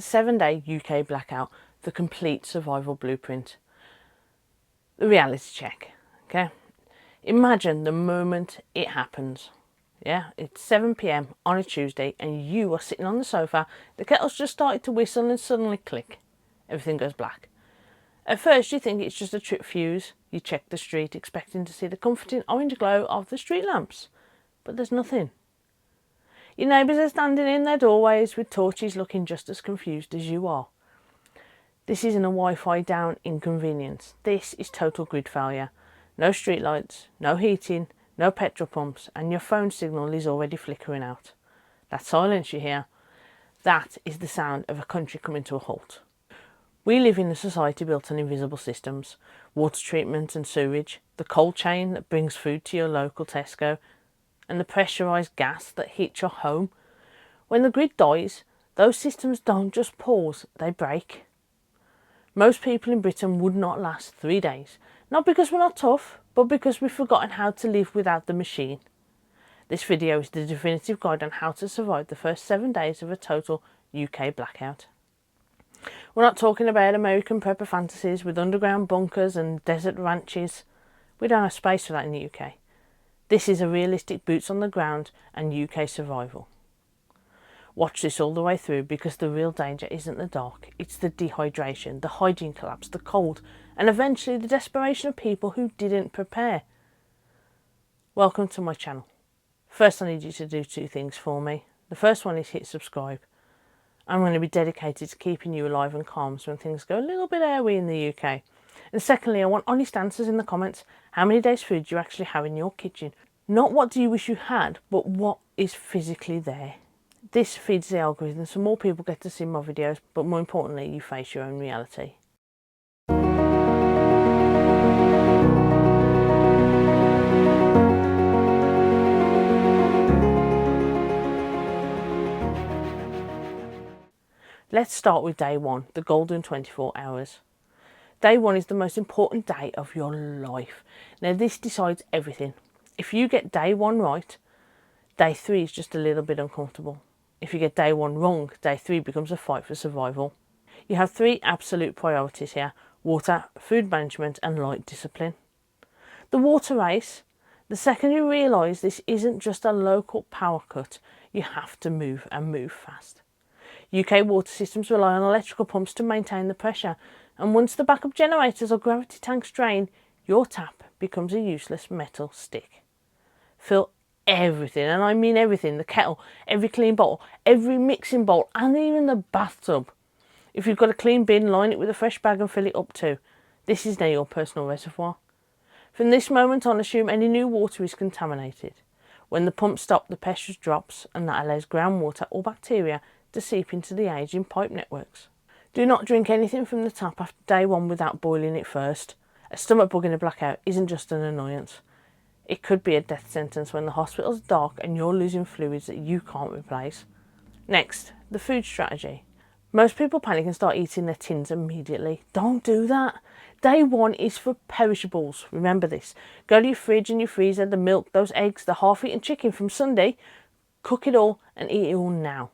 The 7-day UK blackout, the complete survival blueprint. The reality check, okay? Imagine the moment it happens. Yeah, it's 7 p.m. on a Tuesday and you are sitting on the sofa, the kettle's just started to whistle and suddenly click. Everything goes black. At first you think it's just a tripped fuse. You check the street expecting to see the comforting orange glow of the street lamps. But there's nothing. Your neighbours are standing in their doorways with torches looking just as confused as you are. This isn't a Wi-Fi down inconvenience. This is total grid failure. No street lights, no heating, no petrol pumps, and your phone signal is already flickering out. That silence you hear, that is the sound of a country coming to a halt. We live in a society built on invisible systems, water treatment and sewage, the cold chain that brings food to your local Tesco, and the pressurised gas that hits your home. When the grid dies, those systems don't just pause, they break. Most people in Britain would not last 3 days, not because we're not tough, but because we've forgotten how to live without the machine. This video is the definitive guide on how to survive the first 7 days of a total UK blackout. We're not talking about American prepper fantasies with underground bunkers and desert ranches. We don't have space for that in the UK. This is a realistic boots on the ground and UK survival. Watch this all the way through because the real danger isn't the dark, it's the dehydration, the hygiene collapse, the cold, and eventually the desperation of people who didn't prepare. Welcome to my channel. First I need you to do 2 things for me. The first one is hit subscribe. I'm going to be dedicated to keeping you alive and calm when things go a little bit airy in the UK. And secondly, I want honest answers in the comments. How many days food do you actually have in your kitchen? Not what do you wish you had, but what is physically there. This feeds the algorithm so more people get to see my videos, but more importantly, you face your own reality. Let's start with day 1, the golden 24 hours. Day 1 is the most important day of your life. Now this decides everything. If you get day 1 right, day 3 is just a little bit uncomfortable. If you get day 1 wrong, day 3 becomes a fight for survival. You have 3 absolute priorities here: water, food management and light discipline. The water race. The second you realise this isn't just a local power cut, you have to move and move fast. UK water systems rely on electrical pumps to maintain the pressure, and once the backup generators or gravity tanks drain, your tap becomes a useless metal stick. Fill everything, and I mean everything: the kettle, every clean bottle, every mixing bowl, and even the bathtub. If you've got a clean bin, line it with a fresh bag and fill it up too. This is now your personal reservoir. From this moment on, assume any new water is contaminated. When the pumps stop, the pressure drops, and that allows groundwater or bacteria to seep into the aging pipe networks. Do not drink anything from the tap after day 1 without boiling it first. A stomach bug in a blackout isn't just an annoyance. It could be a death sentence when the hospital's dark and you're losing fluids that you can't replace. Next, the food strategy. Most people panic and start eating their tins immediately. Don't do that. Day 1 is for perishables. Remember this. Go to your fridge and your freezer, the milk, those eggs, the half-eaten chicken from Sunday. Cook it all and eat it all now.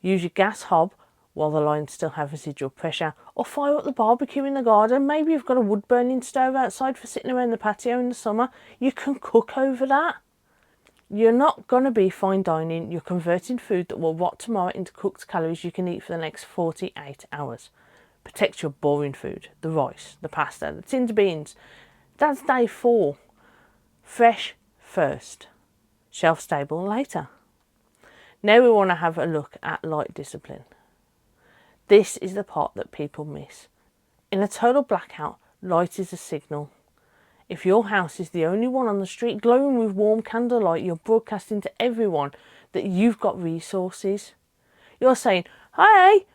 Use your gas hob while the lines still have residual pressure, or fire up the barbecue in the garden. Maybe you've got a wood burning stove outside for sitting around the patio in the summer. You can cook over that. You're not going to be fine dining. You're converting food that will rot tomorrow into cooked calories you can eat for the next 48 hours. Protect your boring food, the rice, the pasta, the tinned beans. That's day 4. Fresh first, shelf stable later. Now we want to have a look at light discipline. This is the part that people miss. In a total blackout, light is a signal. If your house is the only one on the street glowing with warm candlelight, you're broadcasting to everyone that you've got resources. You're saying, "Hey,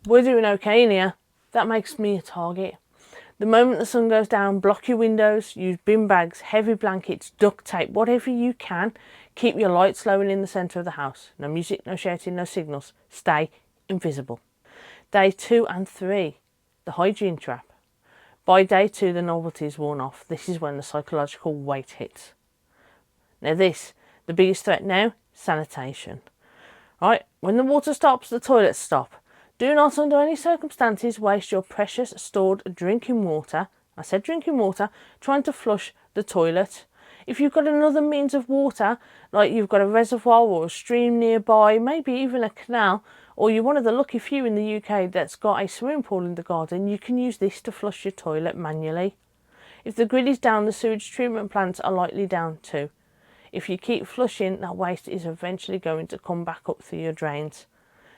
we're doing okay in here." That makes me a target. The moment the sun goes down, block your windows, use bin bags, heavy blankets, duct tape, whatever you can. Keep your lights low and in the centre of the house. No music, no shouting, no signals. Stay invisible. Day 2 and 3, the hygiene trap. By day 2, the novelty is worn off. This is when the psychological weight hits. Now this, the biggest threat now, sanitation. Right, when the water stops, the toilets stop. Do not under any circumstances waste your precious stored drinking water, I said drinking water, trying to flush the toilet. If you've got another means of water, like you've got a reservoir or a stream nearby, maybe even a canal, or you're one of the lucky few in the UK that's got a swimming pool in the garden, you can use this to flush your toilet manually. If the grid is down, the sewage treatment plants are likely down too. If you keep flushing, that waste is eventually going to come back up through your drains.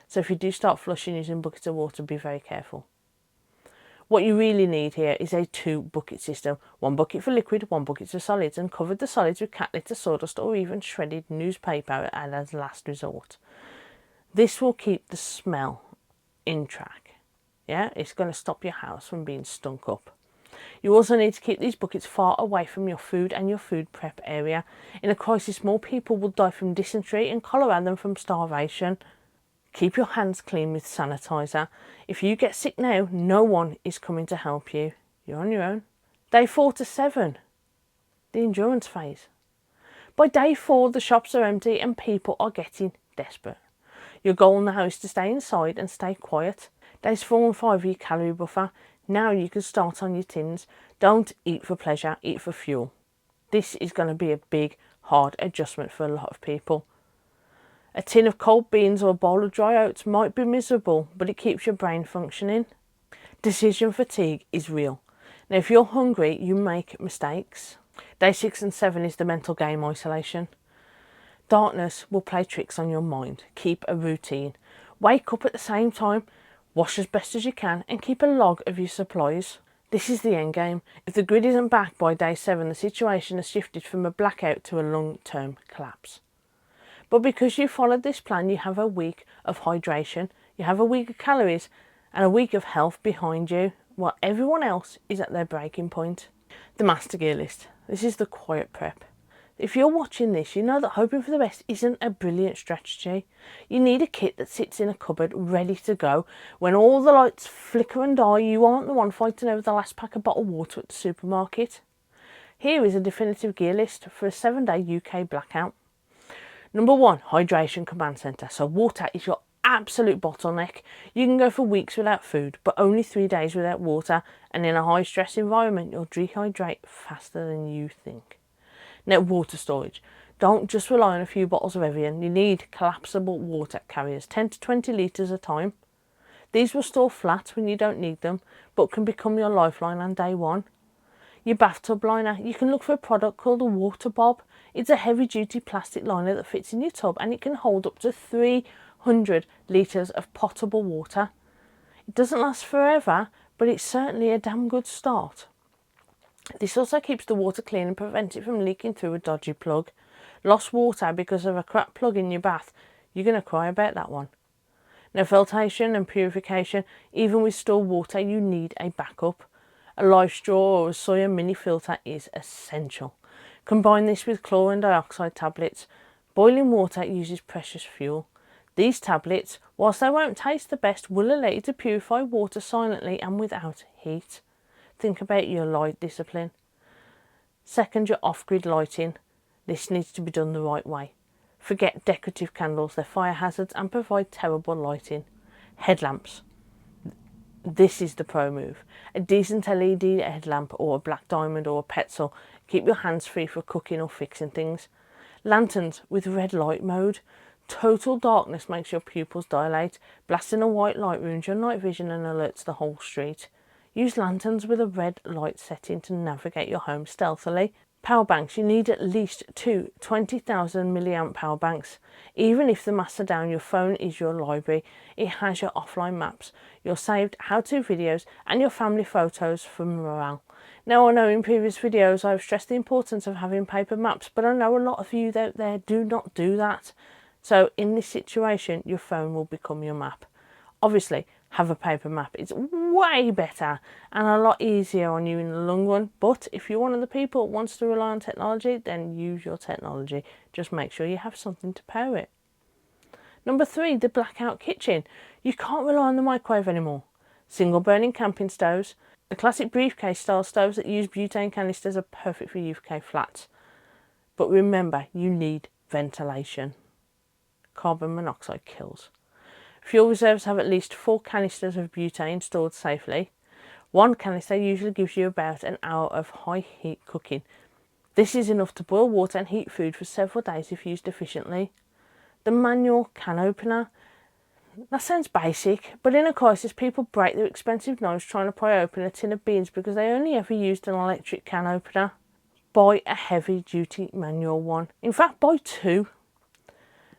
So if you do start flushing using buckets of water, be very careful. What you really need here is a 2-bucket system. 1 bucket for liquid, 1 bucket for solids, and cover the solids with cat litter, sawdust, or even shredded newspaper as a last resort. This will keep the smell in track. Yeah, it's going to stop your house from being stunk up. You also need to keep these buckets far away from your food and your food prep area. In a crisis, more people will die from dysentery and cholera than from starvation. Keep your hands clean with sanitizer. If you get sick now, no one is coming to help you. You're on your own. Day 4 to 7, the endurance phase. By day 4, the shops are empty and people are getting desperate. Your goal now is to stay inside and stay quiet. Days 4 and 5 are your calorie buffer. Now you can start on your tins. Don't eat for pleasure, eat for fuel. This is going to be a big, hard adjustment for a lot of people. A tin of cold beans or a bowl of dry oats might be miserable, but it keeps your brain functioning. Decision fatigue is real. Now, if you're hungry, you make mistakes. Day 6 and 7 is the mental game isolation. Darkness will play tricks on your mind. Keep a routine. Wake up at the same time, wash as best as you can, and keep a log of your supplies. This is the end game. If the grid isn't back by day 7, the situation has shifted from a blackout to a long-term collapse. But because you followed this plan, you have a week of hydration, you have a week of calories, and a week of health behind you, while everyone else is at their breaking point. The master gear list. This is the quiet prep. If you're watching this, you know that hoping for the best isn't a brilliant strategy. You need a kit that sits in a cupboard ready to go. When all the lights flicker and die, you aren't the one fighting over the last pack of bottled water at the supermarket. Here is a definitive gear list for a 7-day UK blackout. Number 1, hydration command centre. So water is your absolute bottleneck. You can go for weeks without food, but only 3 days without water, and in a high stress environment, you'll dehydrate faster than you think. Now, water storage. Don't just rely on a few bottles of Evian. You need collapsible water carriers, 10 to 20 litres a time. These will store flat when you don't need them, but can become your lifeline on day 1. Your bathtub liner. You can look for a product called a water bob. It's a heavy-duty plastic liner that fits in your tub, and it can hold up to 300 litres of potable water. It doesn't last forever, but it's certainly a damn good start. This also keeps the water clean and prevents it from leaking through a dodgy plug. Lost water because of a crap plug in your bath, you're going to cry about that one. Now, filtration and purification. Even with stored water, you need a backup. A live straw or a soya mini filter is essential. Combine this with chlorine dioxide tablets. Boiling water uses precious fuel. These tablets, whilst they won't taste the best, will allow you to purify water silently and without heat. Think about your light discipline. Second, your off-grid lighting. This needs to be done the right way. Forget decorative candles, they're fire hazards and provide terrible lighting. Headlamps. This is the pro move. A decent LED headlamp or a black diamond or a Petzl. Keep your hands free for cooking or fixing things. Lanterns with red light mode. Total darkness makes your pupils dilate. Blasting a white light ruins your night vision and alerts the whole street. Use lanterns with a red light setting to navigate your home stealthily. Power banks. You need at least 2 20,000 milliamp power banks. Even if the masts are down, your phone is your library. It has your offline maps, your saved how-to videos and your family photos for morale. Now, I know in previous videos I've stressed the importance of having paper maps, but I know a lot of you out there do not do that. So in this situation, your phone will become your map. Obviously, have a paper map. It's way better and a lot easier on you in the long run. But if you're one of the people who wants to rely on technology, then use your technology. Just make sure you have something to power it. Number 3, the Blackout Kitchen. You can't rely on the microwave anymore. Single burning camping stoves. The classic briefcase style stoves that use butane canisters are perfect for UK flats. But remember, you need ventilation. carbon monoxide kills. Fuel reserves have at least 4 canisters of butane stored safely. 1 canister usually gives you about an hour of high heat cooking. This is enough to boil water and heat food for several days if used efficiently. The manual can opener. That sounds basic, but in a crisis people break their expensive knives trying to pry open a tin of beans because they only ever used an electric can opener. Buy a heavy duty manual one. In fact, buy 2.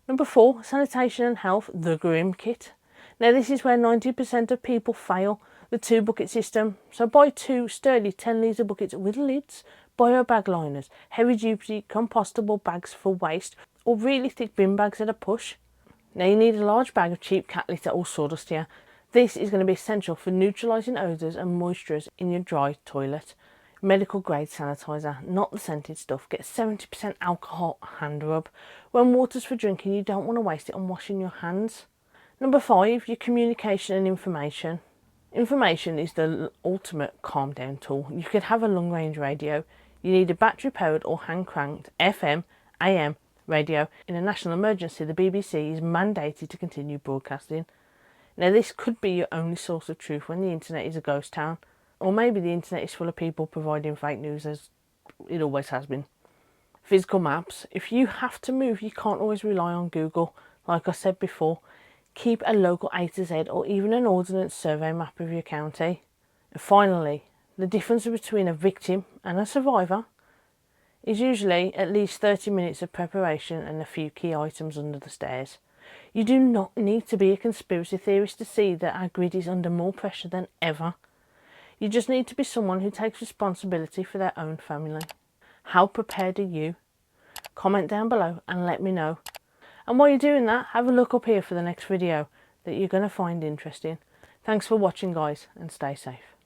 Number 4, sanitation and health, the Grim kit. Now this is where 90% of people fail, the 2 bucket system. So buy 2 sturdy 10 litre buckets with lids, bio bag liners, heavy duty compostable bags for waste, or really thick bin bags at a push. Now you need a large bag of cheap cat litter or sawdust here. This is going to be essential for neutralising odours and moistures in your dry toilet. Medical grade sanitizer, not the scented stuff. Get 70% alcohol hand rub. When water's for drinking, you don't want to waste it on washing your hands. Number 5, your communication and information. Information is the ultimate calm down tool. You could have a long range radio. You need a battery powered or hand cranked FM, AM radio. In a national emergency, the BBC is mandated to continue broadcasting. Now this could be your only source of truth when the internet is a ghost town. Or maybe the internet is full of people providing fake news, as it always has been. Physical maps. If you have to move, you can't always rely on Google. Like I said before, keep a local A to Z or even an ordnance survey map of your county. And finally, the difference between a victim and a survivor is usually at least 30 minutes of preparation and a few key items under the stairs. You do not need to be a conspiracy theorist to see that our grid is under more pressure than ever. You just need to be someone who takes responsibility for their own family. How prepared are you? Comment down below and let me know. And while you're doing that, have a look up here for the next video that you're going to find interesting. Thanks for watching guys, and stay safe.